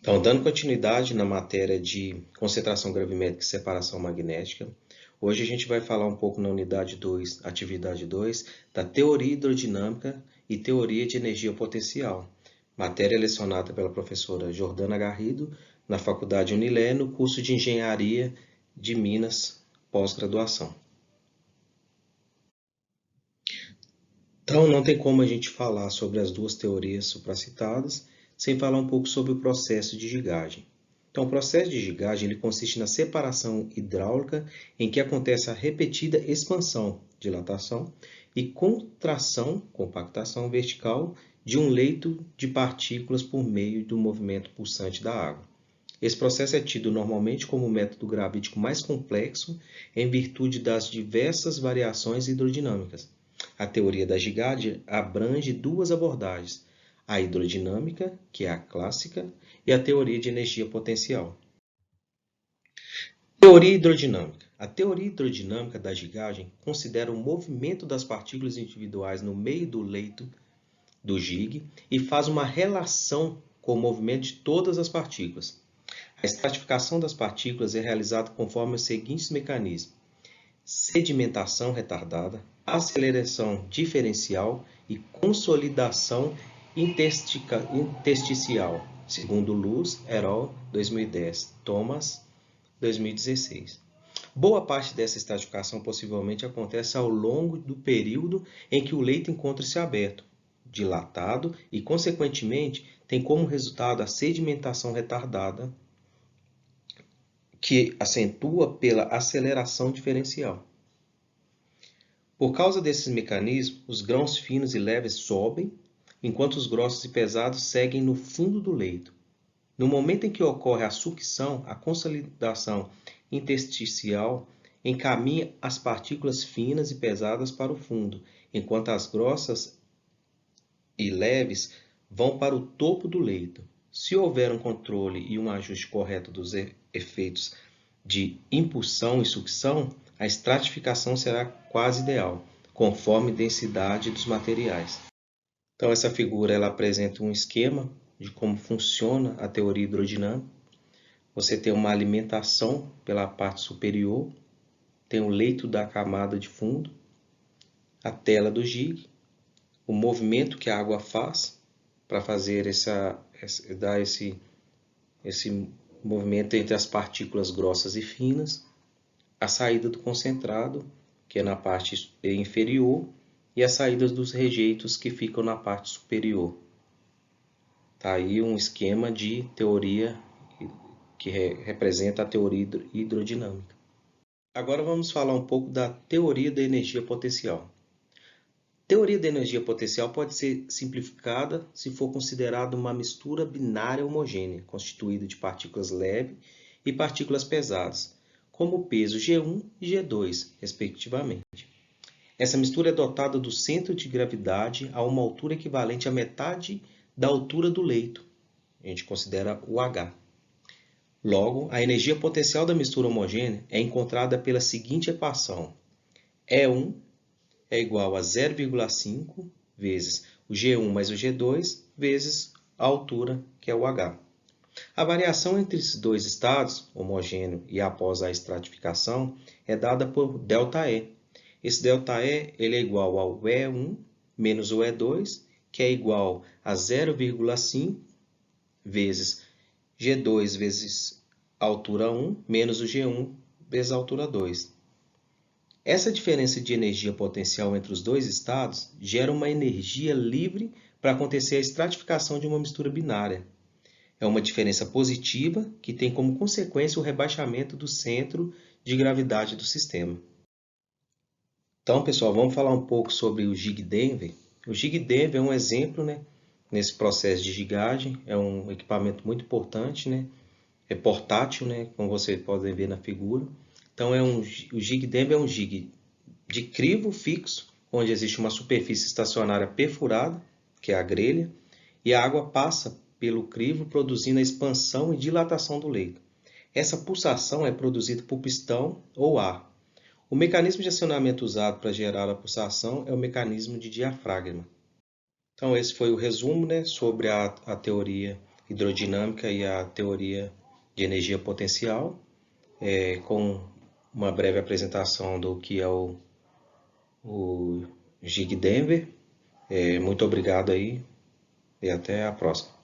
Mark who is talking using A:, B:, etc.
A: Então, dando continuidade na matéria de concentração gravimétrica e separação magnética, hoje a gente vai falar um pouco na unidade 2, atividade 2, da teoria hidrodinâmica e teoria de energia potencial, matéria lecionada pela professora Jordana Garrido, na Faculdade Unilé, no curso de Engenharia de Minas, pós-graduação. Então, não tem como a gente falar sobre as duas teorias supracitadas sem falar um pouco sobre o processo de gigagem. Então, o processo de gigagem ele consiste na separação hidráulica em que acontece a repetida expansão, dilatação e contração, compactação vertical de um leito de partículas por meio do movimento pulsante da água. Esse processo é tido normalmente como o método gravítico mais complexo em virtude das diversas variações hidrodinâmicas. A teoria da gigagem abrange duas abordagens, a hidrodinâmica, que é a clássica, e a teoria de energia potencial. Teoria hidrodinâmica. A teoria hidrodinâmica da gigagem considera o movimento das partículas individuais no meio do leito do gig e faz uma relação com o movimento de todas as partículas. A estratificação das partículas é realizada conforme os seguintes mecanismos: sedimentação retardada, aceleração diferencial e consolidação intersticial, segundo Luz, et al., 2010, Thomas, 2016. Boa parte dessa estratificação possivelmente acontece ao longo do período em que o leito encontra-se aberto, dilatado e, consequentemente, tem como resultado a sedimentação retardada, que acentua pela aceleração diferencial. Por causa desses mecanismos, os grãos finos e leves sobem, enquanto os grossos e pesados seguem no fundo do leito. No momento em que ocorre a sucção, a consolidação intersticial encaminha as partículas finas e pesadas para o fundo, enquanto as grossas e leves vão para o topo do leito. Se houver um controle e um ajuste correto dos efeitos de impulsão e sucção, a estratificação será quase ideal, conforme a densidade dos materiais. Então, essa figura ela apresenta um esquema de como funciona a teoria hidrodinâmica. Você tem uma alimentação pela parte superior, tem o leito da camada de fundo, a tela do gig, o movimento que a água faz para fazer dar esse movimento entre as partículas grossas e finas, a saída do concentrado, que é na parte inferior, e as saídas dos rejeitos que ficam na parte superior. Está aí um esquema de teoria que representa a teoria hidrodinâmica. Agora vamos falar um pouco da teoria da energia potencial. A teoria da energia potencial pode ser simplificada se for considerada uma mistura binária homogênea, constituída de partículas leves e partículas pesadas, como o peso G1 e G2, respectivamente. Essa mistura é dotada do centro de gravidade a uma altura equivalente à metade da altura do leito. A gente considera o H. Logo, a energia potencial da mistura homogênea é encontrada pela seguinte equação: E1 é igual a 0,5 vezes o G1 mais o G2 vezes a altura, que é o H. A variação entre esses dois estados, homogêneo e após a estratificação, é dada por ΔE. Esse ΔE ele é igual ao E1 menos o E2, que é igual a 0,5 vezes G2 vezes a altura 1 menos o G1 vezes a altura 2. Essa diferença de energia potencial entre os dois estados gera uma energia livre para acontecer a estratificação de uma mistura binária. É uma diferença positiva que tem como consequência o rebaixamento do centro de gravidade do sistema. Então, pessoal, vamos falar um pouco sobre o Gig Denver. O Gig Denver é um exemplo, nesse processo de gigagem. É um equipamento muito importante, é portátil, como vocês podem ver na figura. Então, o Gig Denver é um gig de crivo fixo, onde existe uma superfície estacionária perfurada, que é a grelha, e a água passa pelo crivo, produzindo a expansão e dilatação do leito. Essa pulsação é produzida por pistão ou ar. O mecanismo de acionamento usado para gerar a pulsação é o mecanismo de diafragma. Então, esse foi o resumo sobre a teoria hidrodinâmica e a teoria de energia potencial, com uma breve apresentação do que é o Gig Denver. Muito obrigado aí e até a próxima.